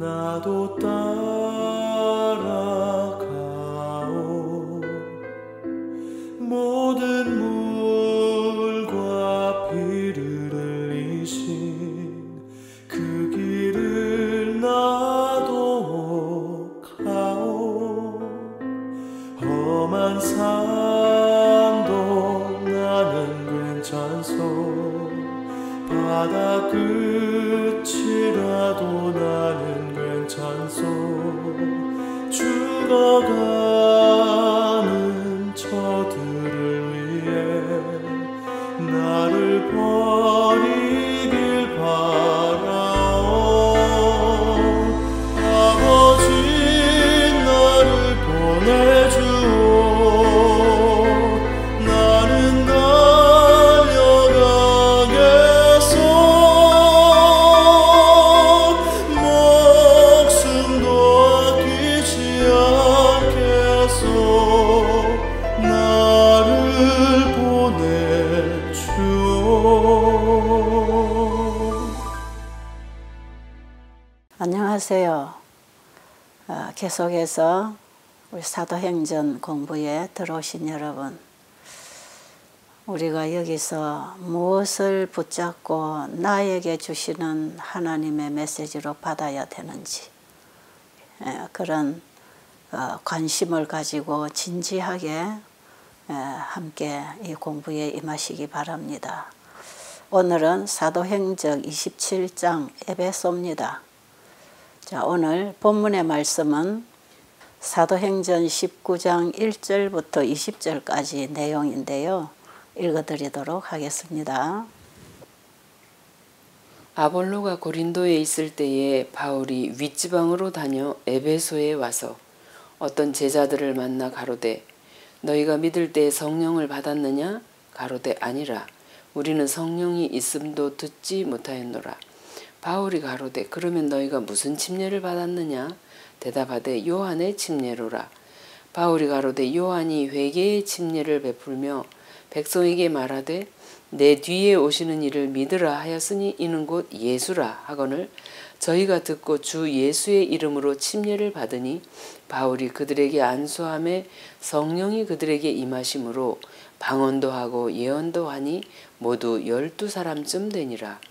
나도 따라가오. 모든 물과 피를 흘리신 그 길을 나도 가오. 험한 산도 나는 괜찮소. 바다 끝이라도 나는 괜찮소. 죽어가는 저들을 위해 나를 버리길 바라오. 아버지 나를 보내주오. 나는 달려가겠소. 목숨도 아끼지 않겠소. 나를 보내주오. 안녕하세요. 계속해서 우리 사도행전 공부에 들어오신 여러분, 우리가 여기서 무엇을 붙잡고 나에게 주시는 하나님의 메시지로 받아야 되는지 그런 관심을 가지고 진지하게 함께 이 공부에 임하시기 바랍니다. 오늘은 사도행전 27장 에베소입니다. 자, 오늘 본문의 말씀은 사도행전 19장 1절부터 20절까지 내용인데요. 읽어드리도록 하겠습니다. 아볼로가 고린도에 있을 때에 바울이 윗지방으로 다녀 에베소에 와서 어떤 제자들을 만나 가로되 너희가 믿을 때 성령을 받았느냐? 가로되 아니라 우리는 성령이 있음도 듣지 못하였노라. 바울이 가로되 그러면 너희가 무슨 침례를 받았느냐? 대답하되 요한의 침례로라. 바울이 가로되 요한이 회개의 침례를 베풀며 백성에게 말하되 내 뒤에 오시는 이를 믿으라 하였으니 이는 곧 예수라 하거늘 저희가 듣고 주 예수의 이름으로 침례를 받으니 바울이 그들에게 안수함에 성령이 그들에게 임하심으로 방언도 하고 예언도 하니 모두 12사람쯤 되니라.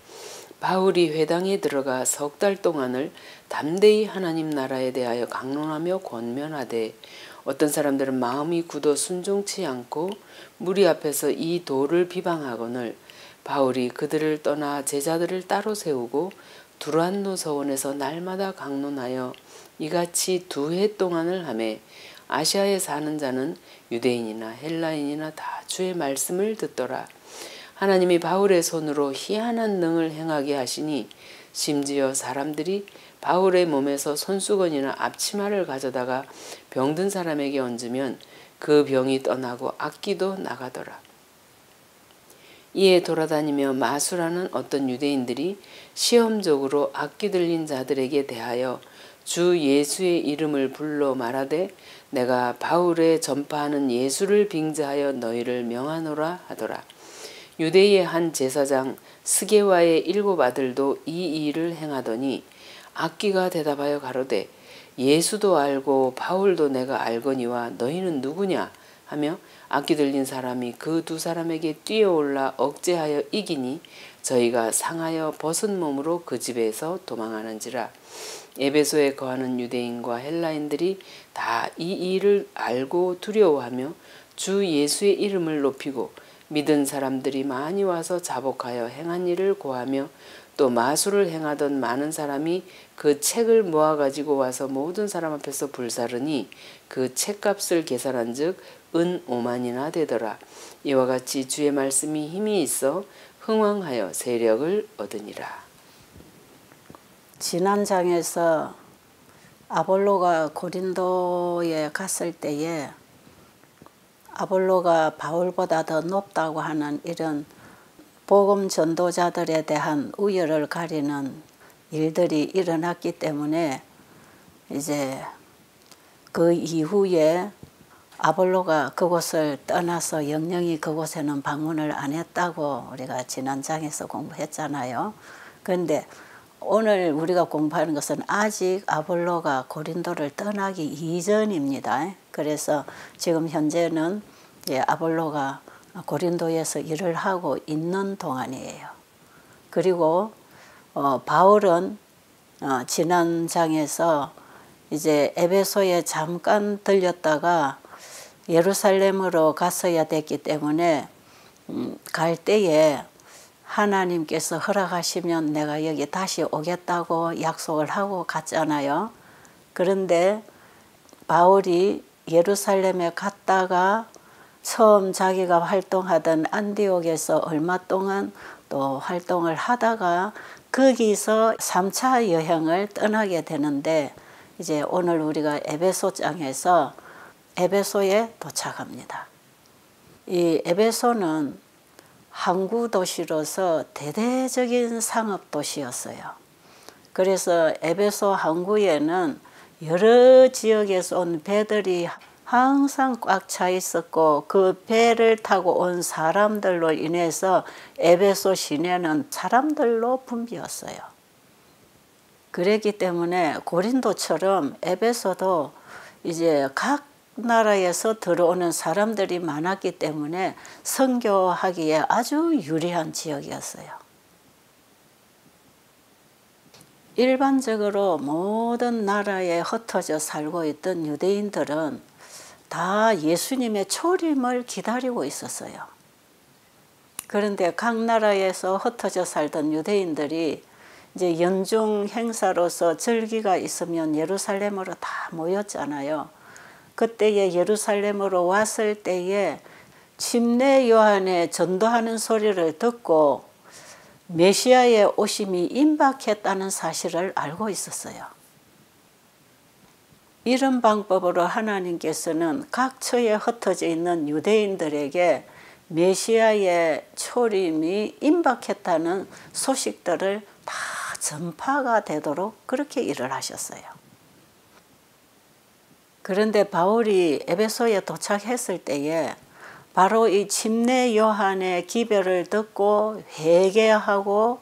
바울이 회당에 들어가 석 달 동안을 담대히 하나님 나라에 대하여 강론하며 권면하되 어떤 사람들은 마음이 굳어 순종치 않고 무리 앞에서 이 도를 비방하거늘 바울이 그들을 떠나 제자들을 따로 세우고 두란노 서원에서 날마다 강론하여 이같이 2해 동안을 하매 아시아에 사는 자는 유대인이나 헬라인이나 다 주의 말씀을 듣더라. 하나님이 바울의 손으로 희한한 능을 행하게 하시니 심지어 사람들이 바울의 몸에서 손수건이나 앞치마를 가져다가 병든 사람에게 얹으면 그 병이 떠나고 악기도 나가더라. 이에 돌아다니며 마수라는 어떤 유대인들이 시험적으로 악기 들린 자들에게 대하여 주 예수의 이름을 불러 말하되 내가 바울의 전파하는 예수를 빙자하여 너희를 명하노라 하더라. 유대의 한 제사장 스게와의 7 아들도 이 일을 행하더니 악기가 대답하여 가로되 예수도 알고 바울도 내가 알거니와 너희는 누구냐 하며 악기 들린 사람이 그 2 사람에게 뛰어올라 억제하여 이기니 저희가 상하여 벗은 몸으로 그 집에서 도망하는지라. 에베소에 거하는 유대인과 헬라인들이 다 이 일을 알고 두려워하며 주 예수의 이름을 높이고 믿은 사람들이 많이 와서 자복하여 행한 일을 고하며 또 마술을 행하던 많은 사람이 그 책을 모아가지고 와서 모든 사람 앞에서 불사르니 그 책값을 계산한 즉 은 5만이나 되더라. 이와 같이 주의 말씀이 힘이 있어 흥왕하여 세력을 얻으니라. 지난 장에서 아볼로가 고린도에 갔을 때에 아볼로가 바울보다 더 높다고 하는 이런 복음 전도자들에 대한 우열을 가리는 일들이 일어났기 때문에 이제 그 이후에 아볼로가 그곳을 떠나서 영영이 그곳에는 방문을 안 했다고 우리가 지난 장에서 공부했잖아요. 그런데 오늘 우리가 공부하는 것은 아직 아볼로가 고린도를 떠나기 이전입니다. 그래서 지금 현재는 아볼로가 고린도에서 일을 하고 있는 동안이에요. 그리고 바울은 지난 장에서 이제 에베소에 잠깐 들렸다가 예루살렘으로 갔어야 됐기 때문에 갈 때에 하나님께서 허락하시면 내가 여기 다시 오겠다고 약속을 하고 갔잖아요. 그런데 바울이 예루살렘에 갔다가 처음 자기가 활동하던 안디옥에서 얼마 동안 또 활동을 하다가 거기서 3차 여행을 떠나게 되는데 이제 오늘 우리가 에베소장에서 에베소에 도착합니다. 이 에베소는 항구 도시로서 대대적인 상업 도시였어요. 그래서 에베소 항구에는 여러 지역에서 온 배들이 항상 꽉 차 있었고 그 배를 타고 온 사람들로 인해서 에베소 시내는 사람들로 붐비었어요. 그랬기 때문에 고린도처럼 에베소도 이제 각 나라에서 들어오는 사람들이 많았기 때문에 선교하기에 아주 유리한 지역이었어요. 일반적으로 모든 나라에 흩어져 살고 있던 유대인들은 다 예수님의 초림을 기다리고 있었어요. 그런데 각 나라에서 흩어져 살던 유대인들이 이제 연중 행사로서 절기가 있으면 예루살렘으로 다 모였잖아요. 그때에 예루살렘으로 왔을 때에 침례 요한의 전도하는 소리를 듣고 메시아의 오심이 임박했다는 사실을 알고 있었어요. 이런 방법으로 하나님께서는 각 처에 흩어져 있는 유대인들에게 메시아의 초림이 임박했다는 소식들을 다 전파가 되도록 그렇게 일을 하셨어요. 그런데 바울이 에베소에 도착했을 때에 바로 이 침례 요한의 기별을 듣고 회개하고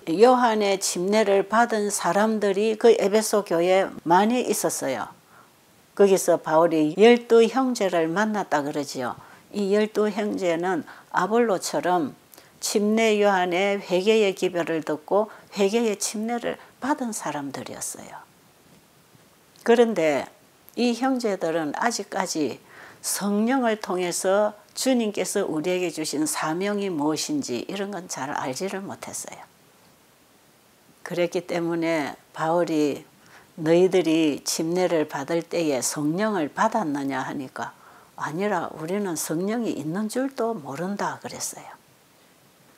요한의 침례를 받은 사람들이 그 에베소 교회에 많이 있었어요. 거기서 바울이 12 형제를 만났다 그러지요. 이 12 형제는 아볼로처럼 침례 요한의 회개의 기별을 듣고 회개의 침례를 받은 사람들이었어요. 그런데 이 형제들은 아직까지 성령을 통해서 주님께서 우리에게 주신 사명이 무엇인지 이런 건 잘 알지를 못했어요. 그랬기 때문에 바울이 너희들이 침례를 받을 때에 성령을 받았느냐 하니까 아니라 우리는 성령이 있는 줄도 모른다 그랬어요.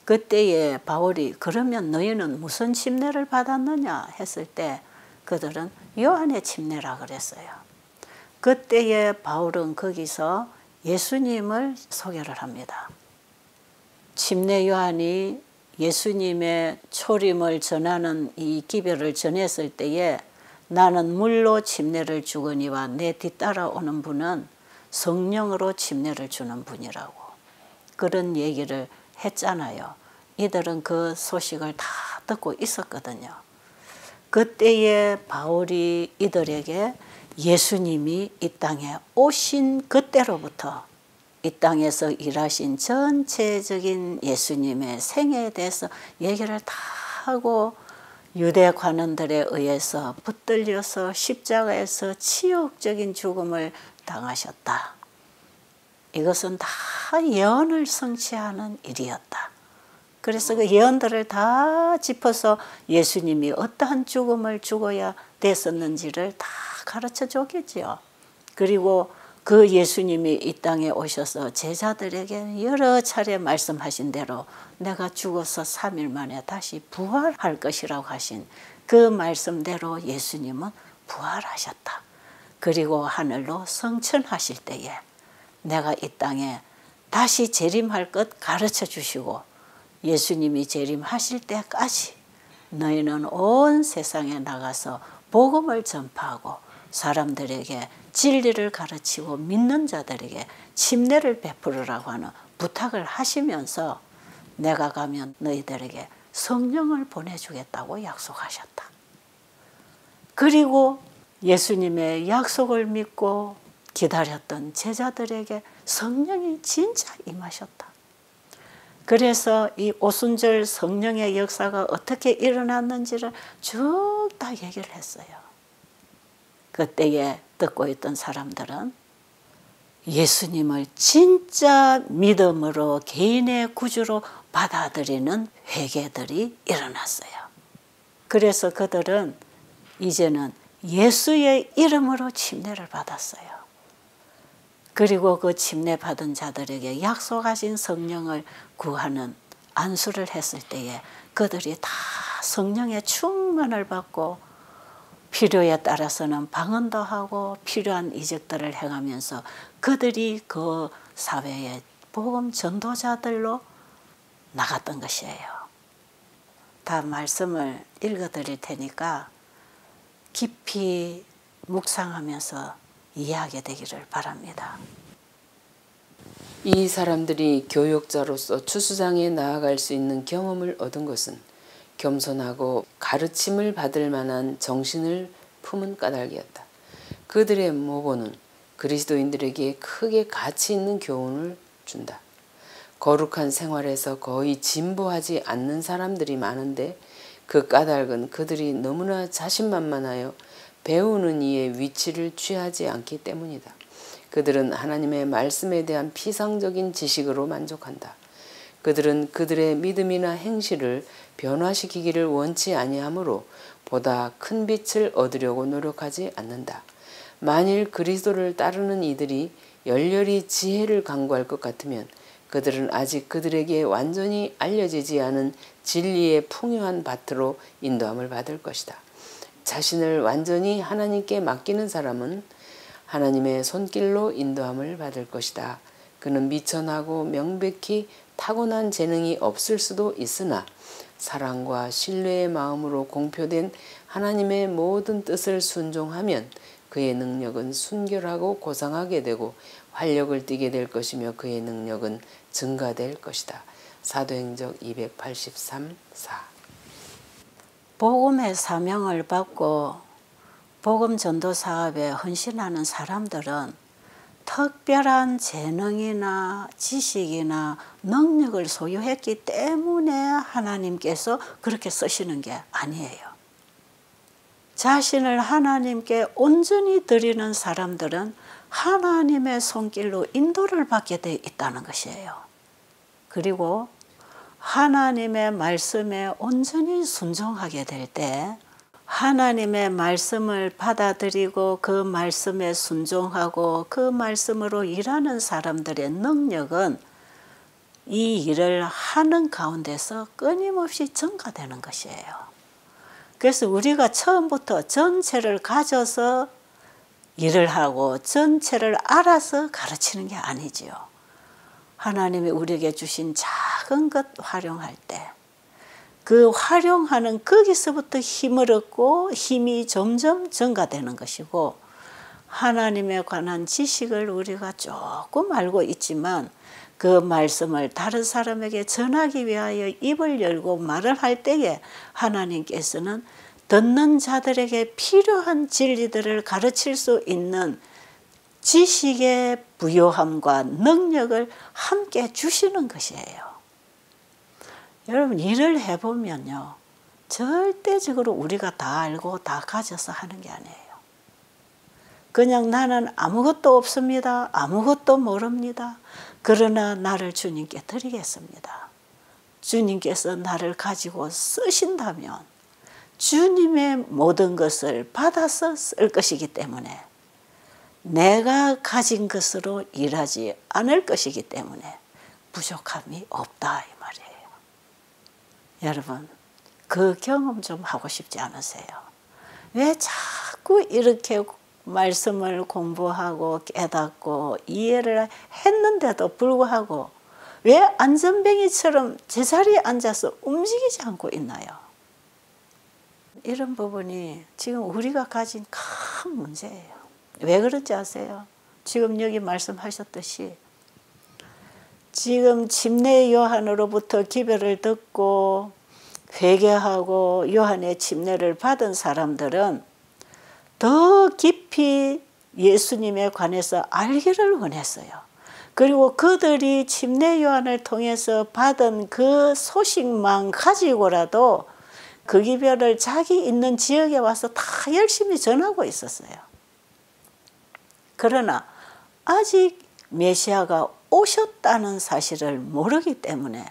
그때에 바울이 그러면 너희는 무슨 침례를 받았느냐 했을 때 그들은 요한의 침례라 그랬어요. 그때에 바울은 거기서 예수님을 소개를 합니다. 침례 요한이 예수님의 초림을 전하는 이 기별을 전했을 때에 나는 물로 침례를 주거니와 내 뒤따라오는 분은 성령으로 침례를 주는 분이라고 그런 얘기를 했잖아요. 이들은 그 소식을 다 듣고 있었거든요. 그때에 바울이 이들에게 예수님이 이 땅에 오신 그때로부터 이 땅에서 일하신 전체적인 예수님의 생애에 대해서 얘기를 다 하고 유대 관원들에 의해서 붙들려서 십자가에서 치욕적인 죽음을 당하셨다. 이것은 다 예언을 성취하는 일이었다. 그래서 그 예언들을 다 짚어서 예수님이 어떠한 죽음을 죽어야 됐었는지를 다 가르쳐 줬겠지요. 그리고 그 예수님이 이 땅에 오셔서 제자들에게 여러 차례 말씀하신 대로 내가 죽어서 3일 만에 다시 부활할 것이라고 하신 그 말씀대로 예수님은 부활하셨다. 그리고 하늘로 성천하실 때에 내가 이 땅에 다시 재림할 것 가르쳐 주시고 예수님이 재림하실 때까지 너희는 온 세상에 나가서 복음을 전파하고 사람들에게 진리를 가르치고 믿는 자들에게 침례를 베풀으라고 하는 부탁을 하시면서 내가 가면 너희들에게 성령을 보내주겠다고 약속하셨다. 그리고 예수님의 약속을 믿고 기다렸던 제자들에게 성령이 진짜 임하셨다. 그래서 이 오순절 성령의 역사가 어떻게 일어났는지를 쭉 다 얘기를 했어요. 그때에 듣고 있던 사람들은 예수님을 진짜 믿음으로 개인의 구주로 받아들이는 회개들이 일어났어요. 그래서 그들은 이제는 예수의 이름으로 침례를 받았어요. 그리고 그 침례 받은 자들에게 약속하신 성령을 구하는 안수를 했을 때에 그들이 다 성령의 충만을 받고 필요에 따라서는 방언도 하고 필요한 이적들을 행하면서 그들이 그 사회의 복음 전도자들로 나갔던 것이에요. 다 말씀을 읽어드릴 테니까 깊이 묵상하면서 이해하게 되기를 바랍니다. 이 사람들이 교역자로서 추수장에 나아갈 수 있는 경험을 얻은 것은 겸손하고 가르침을 받을 만한 정신을 품은 까닭이었다. 그들의 모고는 그리스도인들에게 크게 가치 있는 교훈을 준다. 거룩한 생활에서 거의 진보하지 않는 사람들이 많은데 그 까닭은 그들이 너무나 자신만만하여 배우는 이의 위치를 취하지 않기 때문이다. 그들은 하나님의 말씀에 대한 피상적인 지식으로 만족한다. 그들은 그들의 믿음이나 행실을 변화시키기를 원치 아니하므로 보다 큰 빛을 얻으려고 노력하지 않는다. 만일 그리스도를 따르는 이들이 열렬히 지혜를 강구할 것 같으면 그들은 아직 그들에게 완전히 알려지지 않은 진리의 풍요한 밭으로 인도함을 받을 것이다. 자신을 완전히 하나님께 맡기는 사람은 하나님의 손길로 인도함을 받을 것이다. 그는 미천하고 명백히 타고난 재능이 없을 수도 있으나 사랑과 신뢰의 마음으로 공표된 하나님의 모든 뜻을 순종하면 그의 능력은 순결하고 고상하게 되고 활력을 띠게 될 것이며 그의 능력은 증가될 것이다. 사도행적 283, 4. 복음의 사명을 받고 복음 전도 사업에 헌신하는 사람들은 특별한 재능이나 지식이나 능력을 소유했기 때문에 하나님께서 그렇게 쓰시는 게 아니에요. 자신을 하나님께 온전히 드리는 사람들은 하나님의 손길로 인도를 받게 돼 있다는 것이에요. 그리고 하나님의 말씀에 온전히 순종하게 될 때 하나님의 말씀을 받아들이고 그 말씀에 순종하고 그 말씀으로 일하는 사람들의 능력은 이 일을 하는 가운데서 끊임없이 증가되는 것이에요. 그래서 우리가 처음부터 전체를 가져서 일을 하고 전체를 알아서 가르치는 게 아니지요. 하나님이 우리에게 주신 작은 것 활용할 때 그 활용하는 거기서부터 힘을 얻고 힘이 점점 증가되는 것이고 하나님에 관한 지식을 우리가 조금 알고 있지만 그 말씀을 다른 사람에게 전하기 위하여 입을 열고 말을 할 때에 하나님께서는 듣는 자들에게 필요한 진리들을 가르칠 수 있는 지식의 부요함과 능력을 함께 주시는 것이에요. 여러분 일을 해보면요. 절대적으로 우리가 다 알고 다 가져서 하는 게 아니에요. 그냥 나는 아무것도 없습니다. 아무것도 모릅니다. 그러나 나를 주님께 드리겠습니다. 주님께서 나를 가지고 쓰신다면 주님의 모든 것을 받아서 쓸 것이기 때문에 내가 가진 것으로 일하지 않을 것이기 때문에 부족함이 없다 이 말이에요. 여러분 그 경험 좀 하고 싶지 않으세요? 왜 자꾸 이렇게 말씀을 공부하고 깨닫고 이해를 했는데도 불구하고 왜 안전뱅이처럼 제자리에 앉아서 움직이지 않고 있나요? 이런 부분이 지금 우리가 가진 큰 문제예요. 왜 그런지 아세요? 지금 여기 말씀하셨듯이 지금 침례 요한으로부터 기별을 듣고 회개하고 요한의 침례를 받은 사람들은 더 깊이 예수님에 관해서 알기를 원했어요. 그리고 그들이 침례 요한을 통해서 받은 그 소식만 가지고라도 그 기별을 자기 있는 지역에 와서 다 열심히 전하고 있었어요. 그러나 아직 메시아가 오셨다는 사실을 모르기 때문에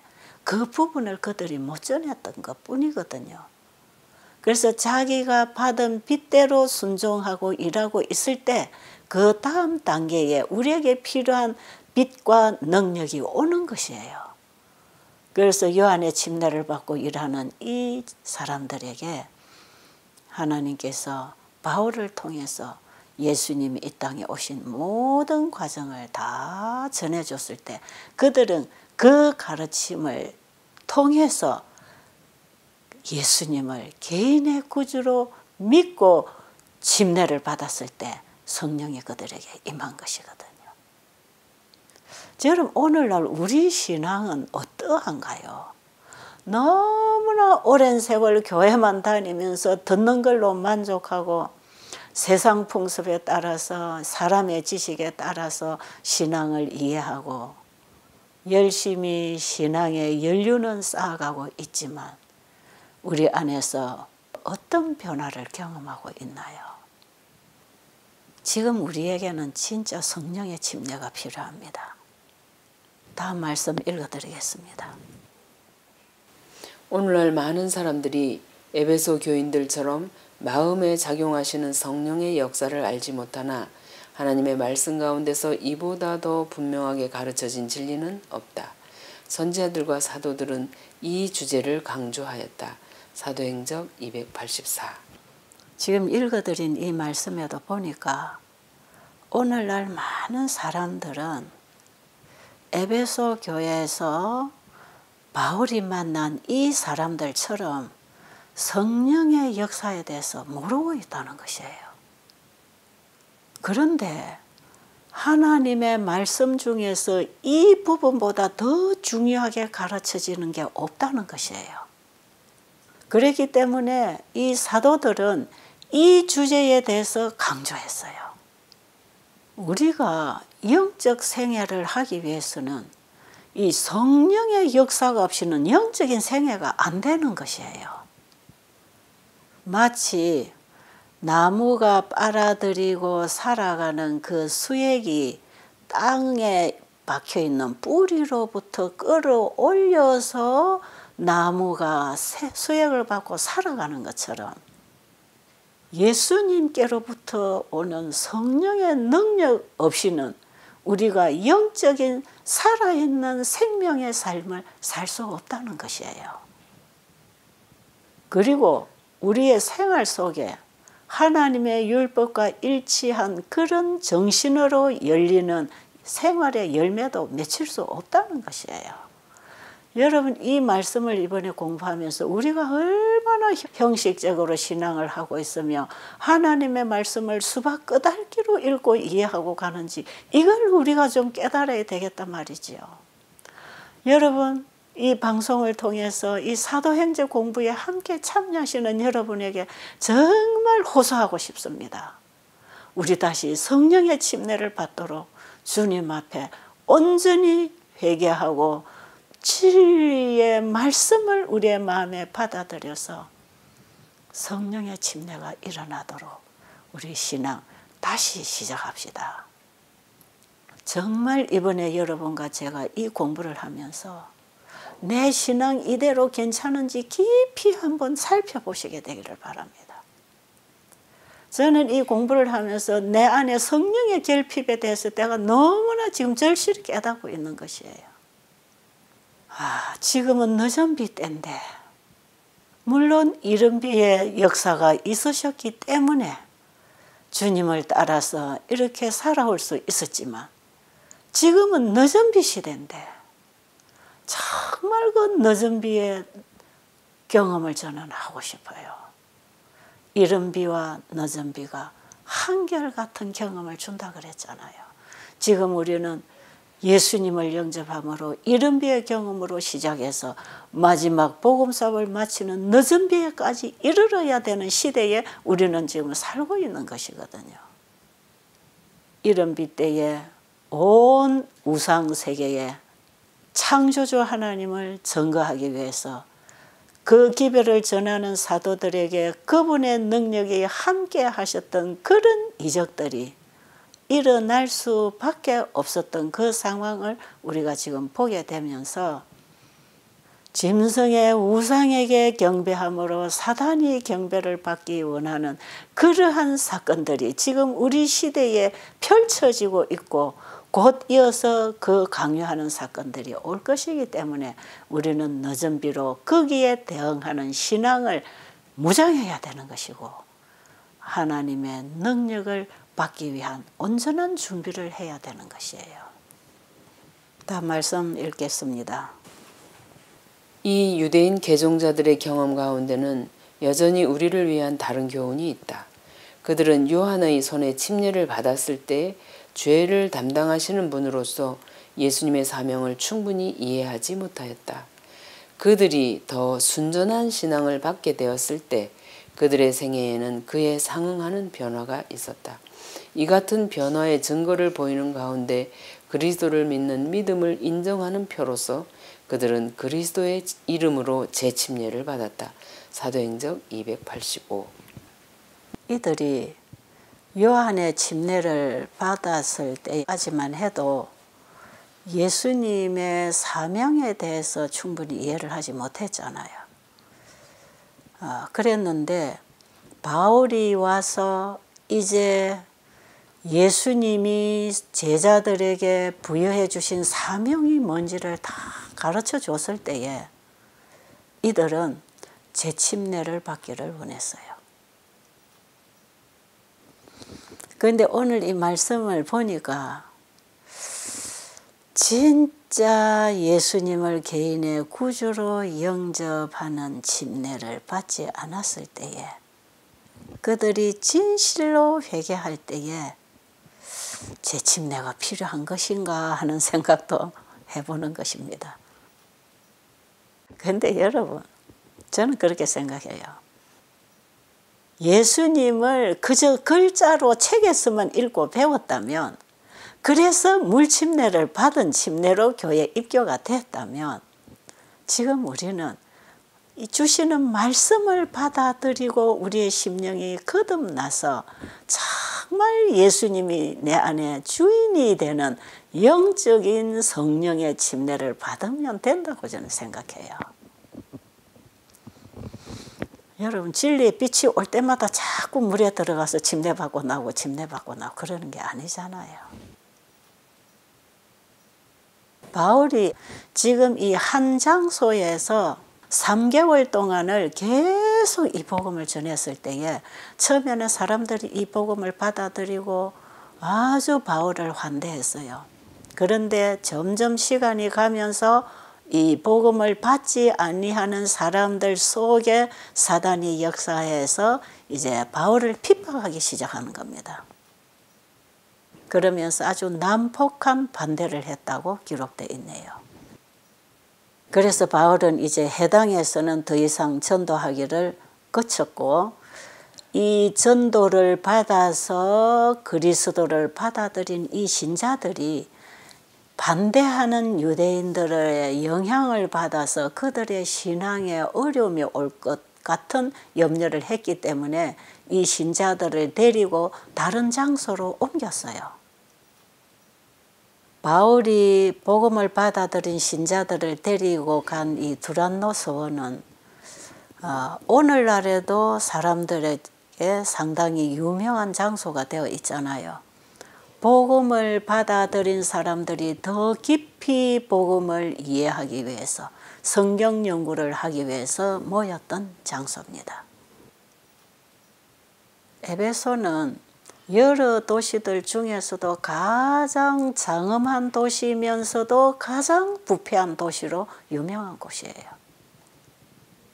그 부분을 그들이 못 전했던 것 뿐이거든요. 그래서 자기가 받은 빚대로 순종하고 일하고 있을 때 그 다음 단계에 우리에게 필요한 빛과 능력이 오는 것이에요. 그래서 요한의 침례를 받고 일하는 이 사람들에게 하나님께서 바울을 통해서 예수님이 이 땅에 오신 모든 과정을 다 전해줬을 때 그들은 그 가르침을 통해서 예수님을 개인의 구주로 믿고 침례를 받았을 때 성령이 그들에게 임한 것이거든요. 여러분, 오늘날 우리 신앙은 어떠한가요? 너무나 오랜 세월 교회만 다니면서 듣는 걸로 만족하고 세상 풍습에 따라서 사람의 지식에 따라서 신앙을 이해하고 열심히 신앙의 연륜은 쌓아가고 있지만 우리 안에서 어떤 변화를 경험하고 있나요? 지금 우리에게는 진짜 성령의 침례가 필요합니다. 다음 말씀 읽어드리겠습니다. 오늘날 많은 사람들이 에베소 교인들처럼 마음에 작용하시는 성령의 역사를 알지 못하나 하나님의 말씀 가운데서 이보다 더 분명하게 가르쳐진 진리는 없다. 선지자들과 사도들은 이 주제를 강조하였다. 사도행적 284. 지금 읽어드린 이 말씀에도 보니까 오늘날 많은 사람들은 에베소 교회에서 바울이 만난 이 사람들처럼 성령의 역사에 대해서 모르고 있다는 것이에요. 그런데 하나님의 말씀 중에서 이 부분보다 더 중요하게 가르쳐지는 게 없다는 것이에요. 그렇기 때문에 이 사도들은 이 주제에 대해서 강조했어요. 우리가 영적 생애를 하기 위해서는 이 성령의 역사가 없이는 영적인 생애가 안 되는 것이에요. 마치 나무가 빨아들이고 살아가는 그 수액이 땅에 박혀있는 뿌리로부터 끌어올려서 나무가 수액을 받고 살아가는 것처럼 예수님께로부터 오는 성령의 능력 없이는 우리가 영적인 살아있는 생명의 삶을 살 수 없다는 것이에요. 그리고 우리의 생활 속에 하나님의 율법과 일치한 그런 정신으로 열리는 생활의 열매도 맺힐 수 없다는 것이에요. 여러분, 이 말씀을 이번에 공부하면서 우리가 얼마나 형식적으로 신앙을 하고 있으며 하나님의 말씀을 수박 끄달기로 읽고 이해하고 가는지 이걸 우리가 좀 깨달아야 되겠단 말이지요. 여러분, 이 방송을 통해서 이 사도행전 공부에 함께 참여하시는 여러분에게 정말 호소하고 싶습니다. 우리 다시 성령의 침례를 받도록 주님 앞에 온전히 회개하고 진리의 말씀을 우리의 마음에 받아들여서 성령의 침례가 일어나도록 우리 신앙 다시 시작합시다. 정말 이번에 여러분과 제가 이 공부를 하면서 내 신앙 이대로 괜찮은지 깊이 한번 살펴보시게 되기를 바랍니다. 저는 이 공부를 하면서 내 안에 성령의 결핍에 대해서 내가 너무나 지금 절실히 깨닫고 있는 것이에요. 지금은 늦은 비 때인데 물론 이른 비의 역사가 있으셨기 때문에 주님을 따라서 이렇게 살아올 수 있었지만 지금은 늦은 비 시대인데 정말 그 늦은 비의 경험을 저는 하고 싶어요. 이른 비와 늦은 비가 한결같은 경험을 준다 그랬잖아요. 지금 우리는 예수님을 영접함으로 이른 비의 경험으로 시작해서 마지막 복음사업을 마치는 늦은 비에까지 이르러야 되는 시대에 우리는 지금 살고 있는 것이거든요. 이른 비 때에 온 우상세계에 창조주 하나님을 증거하기 위해서 그 기별을 전하는 사도들에게 그분의 능력이 함께 하셨던 그런 이적들이 일어날 수밖에 없었던 그 상황을 우리가 지금 보게 되면서 짐승의 우상에게 경배함으로 사단이 경배를 받기 원하는 그러한 사건들이 지금 우리 시대에 펼쳐지고 있고 곧 이어서 그 강요하는 사건들이 올 것이기 때문에 우리는 늦은 비로 거기에 대응하는 신앙을 무장해야 되는 것이고 하나님의 능력을 받기 위한 온전한 준비를 해야 되는 것이에요. 다음 말씀 읽겠습니다. 이 유대인 개종자들의 경험 가운데는 여전히 우리를 위한 다른 교훈이 있다. 그들은 요한의 손에 침례를 받았을 때 죄를 담당하시는 분으로서 예수님의 사명을 충분히 이해하지 못하였다. 그들이 더 순전한 신앙을 받게 되었을 때 그들의 생애에는 그에 상응하는 변화가 있었다. 이 같은 변화의 증거를 보이는 가운데 그리스도를 믿는 믿음을 인정하는 표로서 그들은 그리스도의 이름으로 재침례를 받았다. 사도행전 285. 이들이 요한의 침례를 받았을 때까지만 해도 예수님의 사명에 대해서 충분히 이해를 하지 못했잖아요. 그랬는데 바울이 와서 이제 예수님이 제자들에게 부여해 주신 사명이 뭔지를 다 가르쳐 줬을 때에 이들은 재침례를 받기를 원했어요. 그런데 오늘 이 말씀을 보니까 진짜 예수님을 개인의 구주로 영접하는 침례를 받지 않았을 때에 그들이 진실로 회개할 때에 재침례가 필요한 것인가 하는 생각도 해보는 것입니다. 그런데 여러분, 저는 그렇게 생각해요. 예수님을 그저 글자로 책에서만 읽고 배웠다면, 그래서 물침례를 받은 침례로 교회에 입교가 됐다면 지금 우리는 주시는 말씀을 받아들이고 우리의 심령이 거듭나서 정말 예수님이 내 안에 주인이 되는 영적인 성령의 침례를 받으면 된다고 저는 생각해요. 여러분, 진리의 빛이 올 때마다 자꾸 물에 들어가서 침례받고 나오고 침례받고 나오고 그러는 게 아니잖아요. 바울이 지금 이 한 장소에서 3개월 동안을 계속 이 복음을 전했을 때에 처음에는 사람들이 이 복음을 받아들이고 아주 바울을 환대했어요. 그런데 점점 시간이 가면서 이 복음을 받지 아니하는 사람들 속에 사단이 역사해서 이제 바울을 핍박하기 시작하는 겁니다. 그러면서 아주 난폭한 반대를 했다고 기록되어 있네요. 그래서 바울은 이제 해당에서는 더 이상 전도하기를 그쳤고 이 전도를 받아서 그리스도를 받아들인 이 신자들이 반대하는 유대인들의 영향을 받아서 그들의 신앙에 어려움이 올 것 같은 염려를 했기 때문에 이 신자들을 데리고 다른 장소로 옮겼어요. 바울이 복음을 받아들인 신자들을 데리고 간 이 두란노 서원은 오늘날에도 사람들에게 상당히 유명한 장소가 되어 있잖아요. 복음을 받아들인 사람들이 더 깊이 복음을 이해하기 위해서 성경 연구를 하기 위해서 모였던 장소입니다. 에베소는 여러 도시들 중에서도 가장 장엄한 도시면서도 가장 부패한 도시로 유명한 곳이에요.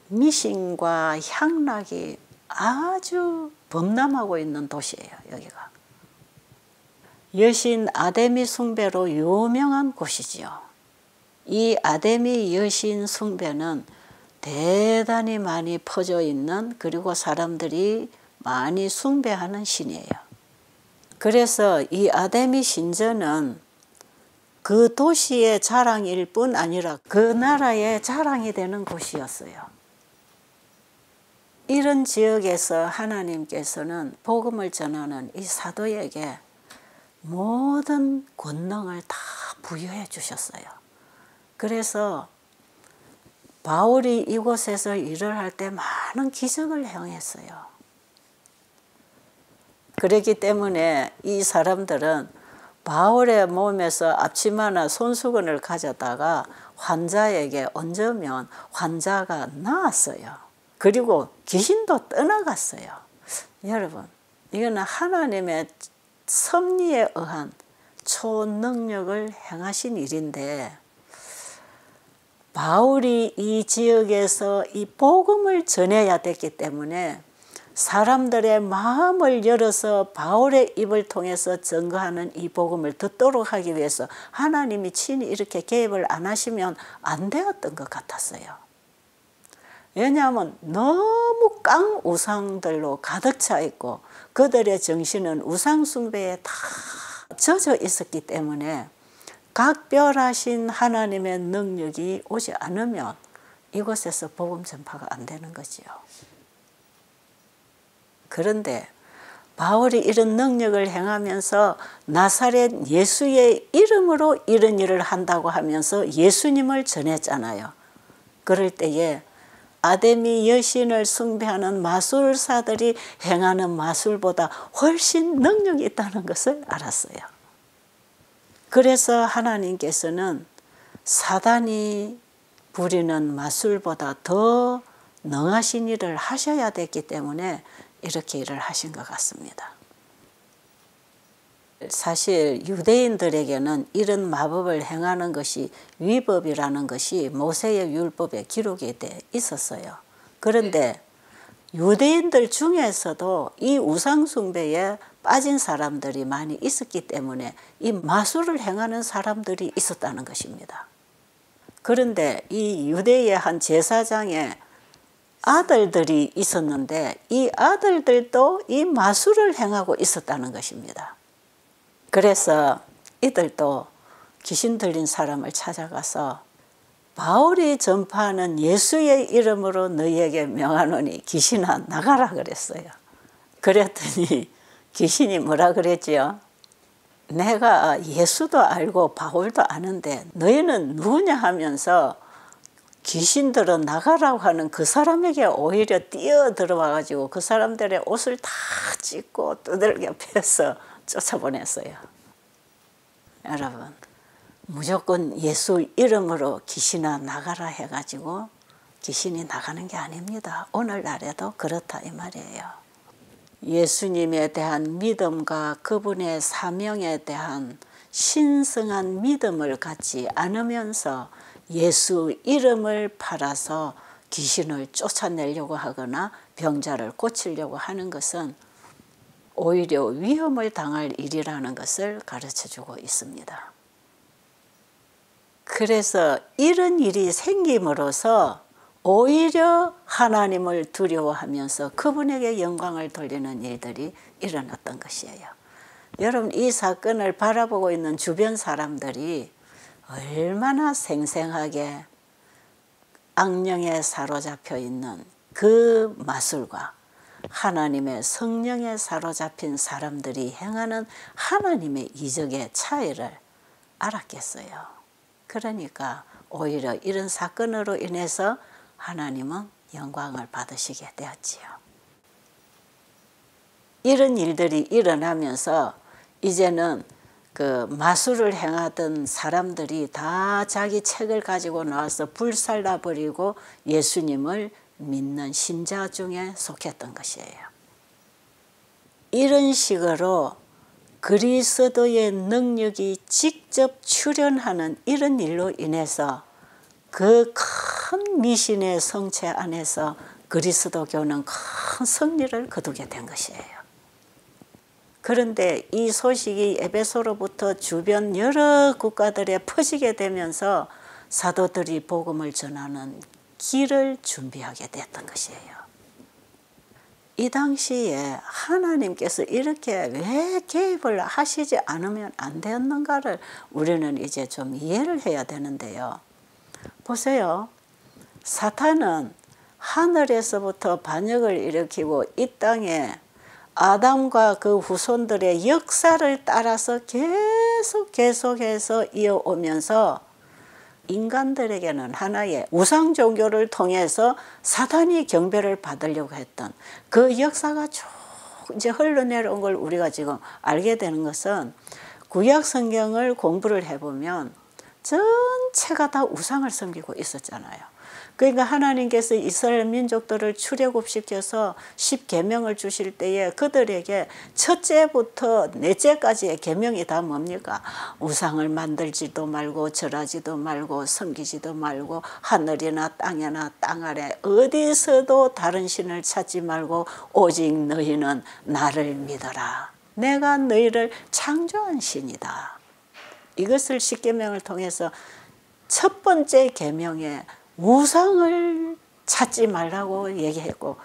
미신과 향락이 아주 범람하고 있는 도시예요, 여기가. 여신 아데미 숭배로 유명한 곳이지요. 이 아데미 여신 숭배는 대단히 많이 퍼져 있는, 그리고 사람들이 많이 숭배하는 신이에요. 그래서 이 아데미 신전은 그 도시의 자랑일 뿐 아니라 그 나라의 자랑이 되는 곳이었어요. 이런 지역에서 하나님께서는 복음을 전하는 이 사도에게 모든 권능을 다 부여해 주셨어요. 그래서 바울이 이곳에서 일을 할 때 많은 기적을 행했어요. 그렇기 때문에 이 사람들은 바울의 몸에서 앞치마나 손수건을 가져다가 환자에게 얹으면 환자가 나았어요. 그리고 귀신도 떠나갔어요. 여러분, 이거는 하나님의 섭리에 의한 초능력을 행하신 일인데, 바울이 이 지역에서 이 복음을 전해야 됐기 때문에 사람들의 마음을 열어서 바울의 입을 통해서 증거하는 이 복음을 듣도록 하기 위해서 하나님이 친히 이렇게 개입을 안 하시면 안 되었던 것 같았어요. 왜냐하면 너무 깡 우상들로 가득 차 있고 그들의 정신은 우상 숭배에 다 젖어 있었기 때문에 각별하신 하나님의 능력이 오지 않으면 이곳에서 복음 전파가 안 되는 거지요. 그런데 바울이 이런 능력을 행하면서 나사렛 예수의 이름으로 이런 일을 한다고 하면서 예수님을 전했잖아요. 그럴 때에 아데미 여신을 숭배하는 마술사들이 행하는 마술보다 훨씬 능력이 있다는 것을 알았어요. 그래서 하나님께서는 사단이 부리는 마술보다 더 능하신 일을 하셔야 됐기 때문에 이렇게 일을 하신 것 같습니다. 사실 유대인들에게는 이런 마법을 행하는 것이 위법이라는 것이 모세의 율법에 기록이 돼 있었어요. 그런데 유대인들 중에서도 이 우상 숭배에 빠진 사람들이 많이 있었기 때문에 이 마술을 행하는 사람들이 있었다는 것입니다. 그런데 이 유대의 한 제사장의 아들들이 있었는데 이 아들들도 이 마술을 행하고 있었다는 것입니다. 그래서 이들도 귀신 들린 사람을 찾아가서 바울이 전파하는 예수의 이름으로 너희에게 명하노니 귀신아 나가라 그랬어요. 그랬더니 귀신이 뭐라 그랬지요? 내가 예수도 알고 바울도 아는데 너희는 누구냐 하면서 귀신들은 나가라고 하는 그 사람에게 오히려 뛰어 들어와 가지고 그 사람들의 옷을 다 찢고 두들겨 패서 쫓아보냈어요. 여러분, 무조건 예수 이름으로 귀신아 나가라 해가지고 귀신이 나가는 게 아닙니다. 오늘날에도 그렇다 이 말이에요. 예수님에 대한 믿음과 그분의 사명에 대한 신성한 믿음을 갖지 않으면서 예수 이름을 팔아서 귀신을 쫓아내려고 하거나 병자를 고치려고 하는 것은 오히려 위험을 당할 일이라는 것을 가르쳐주고 있습니다. 그래서 이런 일이 생김으로써 오히려 하나님을 두려워하면서 그분에게 영광을 돌리는 일들이 일어났던 것이에요. 여러분, 이 사건을 바라보고 있는 주변 사람들이 얼마나 생생하게 악령에 사로잡혀 있는 그 마술과 하나님의 성령에 사로잡힌 사람들이 행하는 하나님의 이적의 차이를 알았겠어요. 그러니까 오히려 이런 사건으로 인해서 하나님은 영광을 받으시게 되었지요. 이런 일들이 일어나면서 이제는 그 마술을 행하던 사람들이 다 자기 책을 가지고 나와서 불살라버리고 예수님을 믿는 신자 중에 속했던 것이에요. 이런 식으로 그리스도의 능력이 직접 출현하는 이런 일로 인해서 그 큰 미신의 성체 안에서 그리스도교는 큰 승리를 거두게 된 것이에요. 그런데 이 소식이 에베소로부터 주변 여러 국가들에 퍼지게 되면서 사도들이 복음을 전하는 길을 준비하게 됐던 것이에요. 이 당시에 하나님께서 이렇게 왜 개입을 하시지 않으면 안 되었는가를 우리는 이제 좀 이해를 해야 되는데요. 보세요. 사탄은 하늘에서부터 반역을 일으키고 이 땅에 아담과 그 후손들의 역사를 따라서 계속해서 이어오면서 인간들에게는 하나의 우상 종교를 통해서 사탄이 경배를 받으려고 했던 그 역사가 쭉 이제 흘러내려온 걸 우리가 지금 알게 되는 것은 구약 성경을 공부를 해보면 전체가 다 우상을 섬기고 있었잖아요. 그러니까 하나님께서 이스라엘 민족들을 출애굽시켜서 10계명을 주실 때에 그들에게 첫째부터 넷째까지의 계명이 다 뭡니까? 우상을 만들지도 말고 절하지도 말고 섬기지도 말고 하늘이나 땅이나 땅 아래 어디서도 다른 신을 찾지 말고 오직 너희는 나를 믿어라. 내가 너희를 창조한 신이다. 이것을 10계명을 통해서 첫 번째 계명에 우상을 찾지 말라고 얘기했고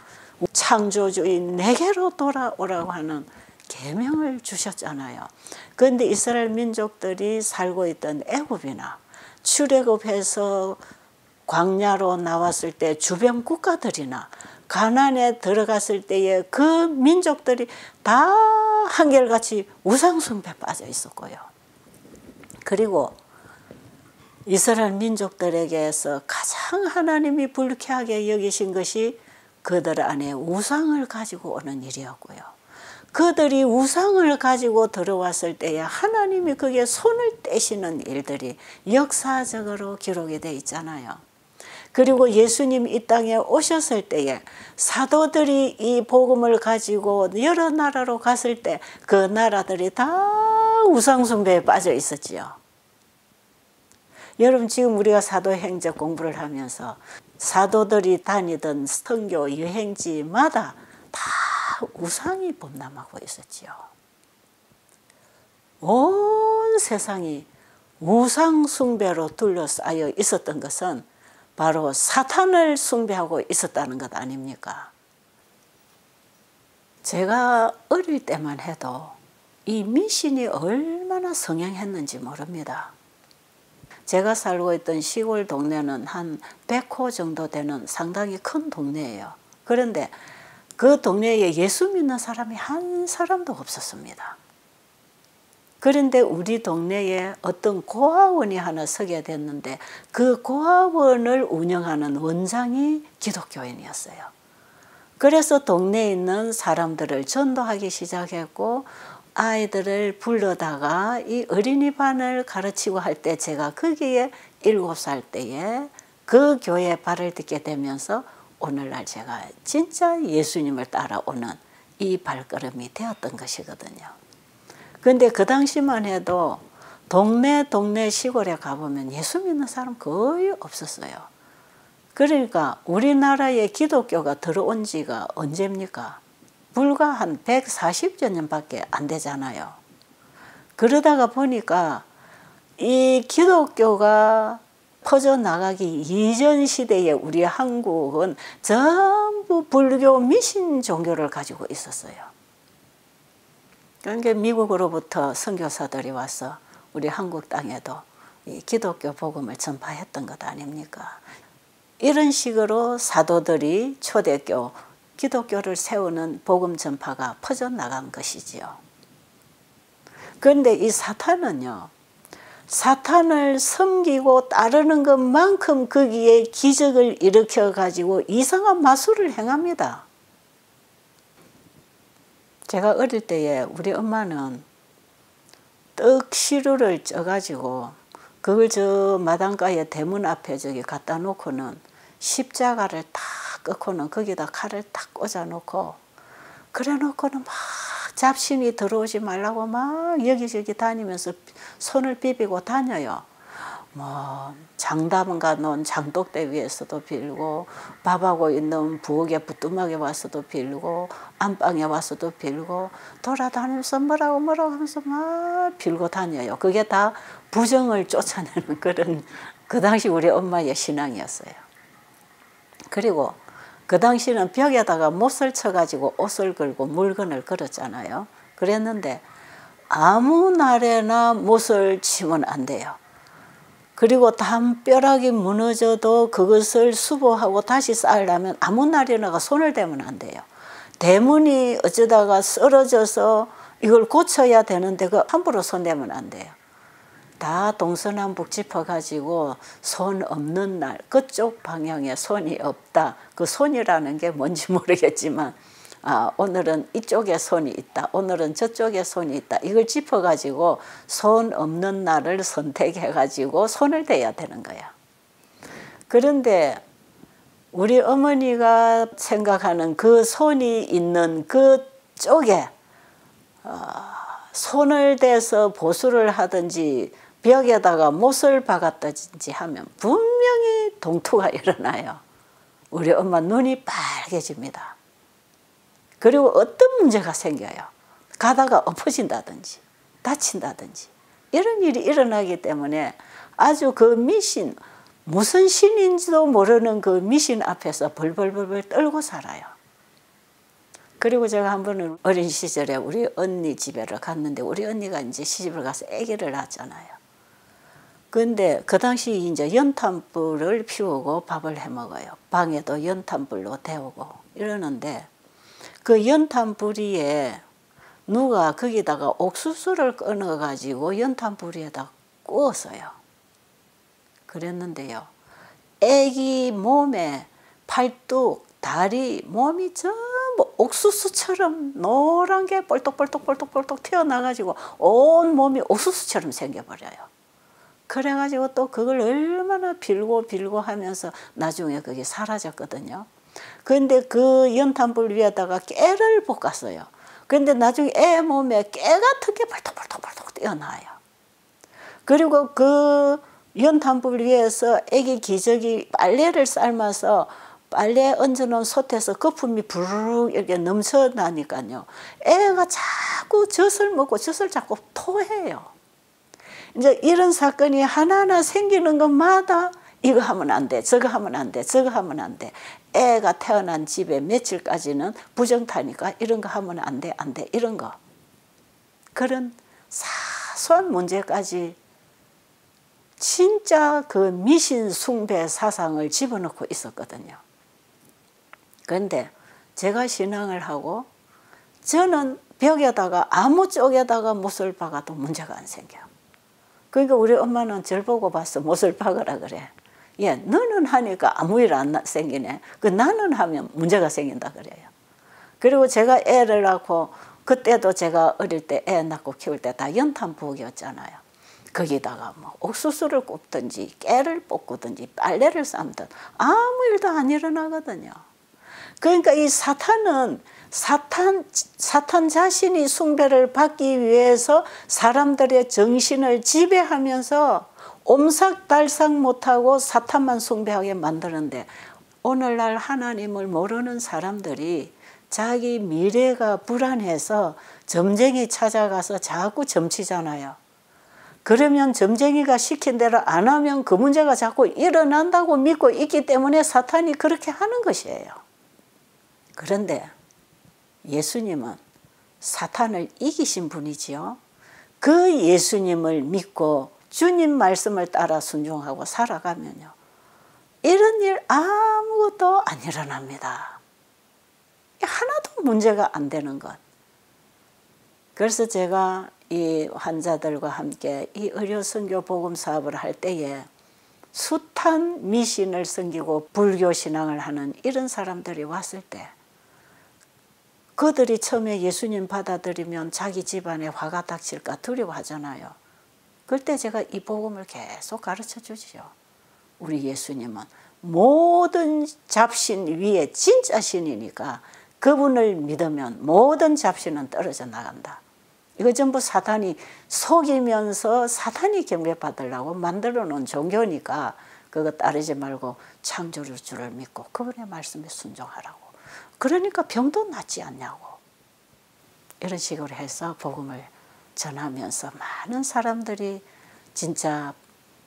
창조주인 내게로 돌아오라고 하는 계명을 주셨잖아요. 그런데 이스라엘 민족들이 살고 있던 애굽이나 출애굽해서 광야로 나왔을 때 주변 국가들이나 가나안에 들어갔을 때에 그 민족들이 다 한결같이 우상 숭배에 빠져 있었고요. 그리고 이스라엘 민족들에게서 가장 하나님이 불쾌하게 여기신 것이 그들 안에 우상을 가지고 오는 일이었고요. 그들이 우상을 가지고 들어왔을 때에 하나님이 거기에 손을 떼시는 일들이 역사적으로 기록이 되어 있잖아요. 그리고 예수님 이 땅에 오셨을 때에 사도들이 이 복음을 가지고 여러 나라로 갔을 때 그 나라들이 다 우상 숭배에 빠져 있었지요. 여러분 지금 우리가 사도행적 공부를 하면서 사도들이 다니던 선교 여행지마다 다 우상이 범람하고 있었지요. 온 세상이 우상 숭배로 둘러싸여 있었던 것은 바로 사탄을 숭배하고 있었다는 것 아닙니까? 제가 어릴 때만 해도 이 미신이 얼마나 성행했는지 모릅니다. 제가 살고 있던 시골 동네는 한 100호 정도 되는 상당히 큰 동네예요. 그런데 그 동네에 예수 믿는 사람이 한 사람도 없었습니다. 그런데 우리 동네에 어떤 고아원이 하나 서게 됐는데 그 고아원을 운영하는 원장이 기독교인이었어요. 그래서 동네에 있는 사람들을 전도하기 시작했고 아이들을 불러다가 이 어린이반을 가르치고 할 때 제가 거기에 7살 때에 그 교회에 발을 딛게 되면서 오늘날 제가 진짜 예수님을 따라오는 이 발걸음이 되었던 것이거든요. 그런데 그 당시만 해도 동네 시골에 가보면 예수 믿는 사람 거의 없었어요. 그러니까 우리나라에 기독교가 들어온 지가 언제입니까? 불과 한 140여 년밖에 안 되잖아요. 그러다가 보니까 이 기독교가 퍼져나가기 이전 시대에 우리 한국은 전부 불교 미신 종교를 가지고 있었어요. 그러니까 미국으로부터 선교사들이 와서 우리 한국 땅에도 이 기독교 복음을 전파했던 것 아닙니까? 이런 식으로 사도들이 초대교 기독교를 세우는 복음 전파가 퍼져나간 것이지요. 그런데 이 사탄은요, 사탄을 섬기고 따르는 것만큼 거기에 기적을 일으켜 가지고 이상한 마술을 행합니다. 제가 어릴 때에 우리 엄마는 떡시루를 쪄가지고 그걸 저 마당가에 대문 앞에 저기 갖다 놓고는 십자가를 탁 꺾고는 거기다 칼을 탁 꽂아 놓고 그래 놓고는 막 잡신이 들어오지 말라고 막 여기저기 다니면서 손을 비비고 다녀요. 뭐 장담가 놓은 장독대 위에서도 빌고, 밥하고 있는 부엌에 부뚜막에 와서도 빌고, 안방에 와서도 빌고, 돌아다니면서 뭐라고 하면서 막 빌고 다녀요. 그게 다 부정을 쫓아내는 그런 그 당시 우리 엄마의 신앙이었어요. 그리고 그 당시는 벽에다가 못을 쳐가지고 옷을 걸고 물건을 걸었잖아요. 그랬는데 아무 날에나 못을 치면 안 돼요. 그리고 담벼락이 무너져도 그것을 수보하고 다시 쌓으려면 아무 날에나 손을 대면 안 돼요. 대문이 어쩌다가 쓰러져서 이걸 고쳐야 되는데 그 함부로 손 대면 안 돼요. 다 동서남북 짚어가지고 손 없는 날, 그쪽 방향에 손이 없다. 그 손이라는 게 뭔지 모르겠지만 오늘은 이쪽에 손이 있다. 오늘은 저쪽에 손이 있다. 이걸 짚어가지고 손 없는 날을 선택해가지고 손을 대야 되는 거야. 그런데 우리 어머니가 생각하는 그 손이 있는 그쪽에 손을 대서 보수를 하든지 벽에다가 못을 박았든지 하면 분명히 동투가 일어나요. 우리 엄마 눈이 빨개집니다. 그리고 어떤 문제가 생겨요. 가다가 엎어진다든지 다친다든지 이런 일이 일어나기 때문에 아주 그 미신, 무슨 신인지도 모르는 그 미신 앞에서 벌벌벌벌 떨고 살아요. 그리고 제가 한 번은 어린 시절에 우리 언니 집에를 갔는데 우리 언니가 이제 시집을 가서 아기를 낳았잖아요. 근데 그 당시 이제 연탄불을 피우고 밥을 해 먹어요. 방에도 연탄불로 데우고 이러는데 그 연탄불이에 누가 거기다가 옥수수를 끊어가지고 연탄불에다 구웠어요. 그랬는데요. 아기 몸에 팔뚝, 다리, 몸이 전부 옥수수처럼 노란 게 볼떡볼떡 튀어나가지고 온 몸이 옥수수처럼 생겨버려요. 그래가지고 또 그걸 얼마나 빌고 하면서 나중에 그게 사라졌거든요. 그런데 그 연탄불 위에다가 깨를 볶았어요. 그런데 나중에 애 몸에 깨 같은 게 벌떡벌떡 뛰어나요. 그리고 그 연탄불 위에서 애기 기저귀 빨래를 삶아서 빨래 얹어놓은 솥에서 거품이 부르륵 이렇게 넘쳐나니까요. 애가 자꾸 젖을 먹고 젖을 자꾸 토해요. 이제 이런 사건이 하나하나 생기는 것마다 이거 하면 안 돼, 저거 하면 안 돼, 저거 하면 안 돼. 애가 태어난 집에 며칠까지는 부정타니까 이런 거 하면 안 돼, 안 돼, 이런 거. 그런 사소한 문제까지 진짜 그 미신 숭배 사상을 집어넣고 있었거든요. 그런데 제가 신앙을 하고 저는 벽에다가 아무 쪽에다가 못을 박아도 문제가 안 생겨. 그러니까 우리 엄마는 절 보고 봐서 못을 박으라 그래. 예, 너는 하니까 아무 일 안 생기네. 그 나는 하면 문제가 생긴다 그래요. 그리고 제가 애를 낳고 그때도 제가 어릴 때 애 낳고 키울 때 다 연탄 부엌이었잖아요. 거기다가 뭐 옥수수를 굽든지 깨를 볶든지 빨래를 삶든 아무 일도 안 일어나거든요. 그러니까 이 사탄은 사탄 자신이 숭배를 받기 위해서 사람들의 정신을 지배하면서 옴삭달싹 못하고 사탄만 숭배하게 만드는데 오늘날 하나님을 모르는 사람들이 자기 미래가 불안해서 점쟁이 찾아가서 자꾸 점치잖아요. 그러면 점쟁이가 시킨 대로 안 하면 그 문제가 자꾸 일어난다고 믿고 있기 때문에 사탄이 그렇게 하는 것이에요. 그런데 예수님은 사탄을 이기신 분이지요. 그 예수님을 믿고 주님 말씀을 따라 순종하고 살아가면요. 이런 일 아무것도 안 일어납니다. 하나도 문제가 안 되는 것. 그래서 제가 이 환자들과 함께 이 의료선교 복음 사업을 할 때에 숱한 미신을 섬기고 불교 신앙을 하는 이런 사람들이 왔을 때 그들이 처음에 예수님 받아들이면 자기 집안에 화가 닥칠까 두려워하잖아요. 그때 제가 이 복음을 계속 가르쳐 주지요. 우리 예수님은 모든 잡신 위에 진짜 신이니까 그분을 믿으면 모든 잡신은 떨어져 나간다. 이거 전부 사탄이 속이면서 사탄이 경배받으려고 만들어 놓은 종교니까 그거 따르지 말고 창조주 주를 믿고 그분의 말씀에 순종하라고. 그러니까 병도 낫지 않냐고. 이런 식으로 해서 복음을 전하면서 많은 사람들이 진짜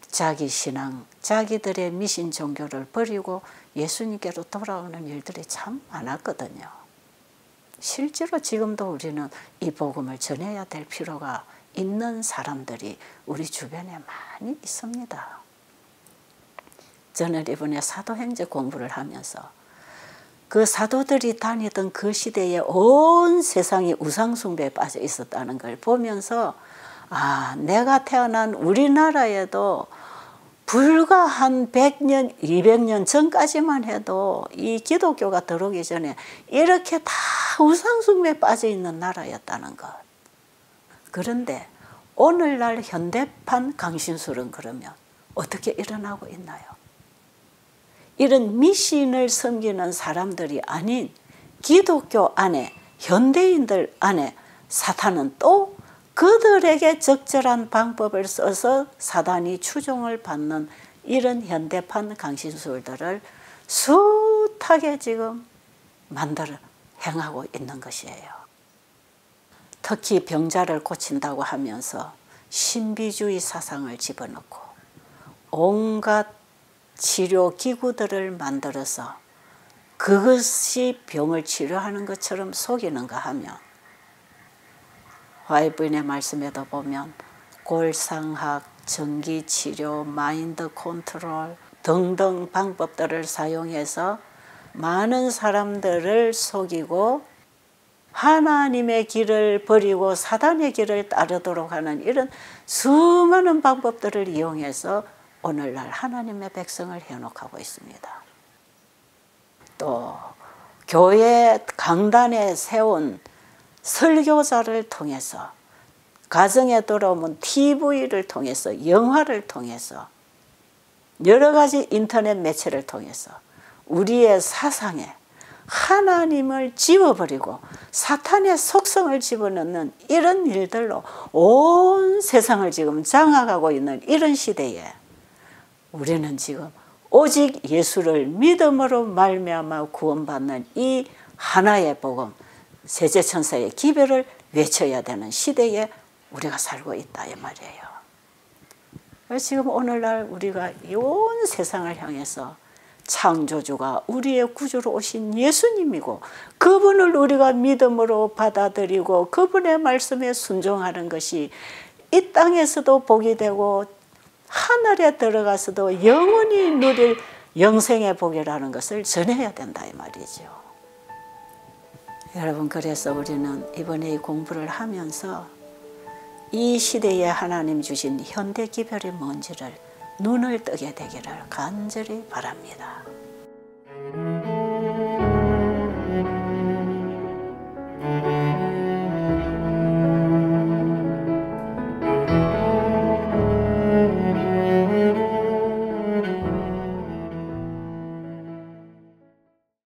자기 신앙, 자기들의 미신 종교를 버리고 예수님께로 돌아오는 일들이 참 많았거든요. 실제로 지금도 우리는 이 복음을 전해야 될 필요가 있는 사람들이 우리 주변에 많이 있습니다. 저는 이번에 사도행전 공부를 하면서 그 사도들이 다니던 그 시대에 온 세상이 우상숭배에 빠져 있었다는 걸 보면서 내가 태어난 우리나라에도 불과 한 100년, 200년 전까지만 해도 이 기독교가 들어오기 전에 이렇게 다 우상숭배에 빠져 있는 나라였다는 것. 그런데 오늘날 현대판 강신술은 그러면 어떻게 일어나고 있나요? 이런 미신을 섬기는 사람들이 아닌 기독교 안에, 현대인들 안에 사탄은 또 그들에게 적절한 방법을 써서 사단이 추종을 받는 이런 현대판 강신술들을 숱하게 지금 만들어 행하고 있는 것이에요. 특히 병자를 고친다고 하면서 신비주의 사상을 집어넣고 온갖 치료 기구들을 만들어서 그것이 병을 치료하는 것처럼 속이는가 하면 화이트의 말씀에도 보면 골상학, 전기치료, 마인드 컨트롤 등등 방법들을 사용해서 많은 사람들을 속이고 하나님의 길을 버리고 사단의 길을 따르도록 하는 이런 수많은 방법들을 이용해서 오늘날 하나님의 백성을 현혹하고 있습니다. 또 교회 강단에 세운 설교자를 통해서 가정에 돌아오면 TV를 통해서 영화를 통해서 여러 가지 인터넷 매체를 통해서 우리의 사상에 하나님을 지워버리고 사탄의 속성을 집어넣는 이런 일들로 온 세상을 지금 장악하고 있는 이런 시대에 우리는 지금 오직 예수를 믿음으로 말미암아 구원받는 이 하나의 복음 세제천사의 기별을 외쳐야 되는 시대에 우리가 살고 있다 이 말이에요. 지금 오늘날 우리가 온 세상을 향해서 창조주가 우리의 구주로 오신 예수님이고 그분을 우리가 믿음으로 받아들이고 그분의 말씀에 순종하는 것이 이 땅에서도 복이 되고 하늘에 들어가서도 영원히 누릴 영생의 복이라는 것을 전해야 된다 이 말이죠. 여러분, 그래서 우리는 이번에 이 공부를 하면서 이 시대에 하나님 주신 현대 기별이 뭔지를 눈을 뜨게 되기를 간절히 바랍니다.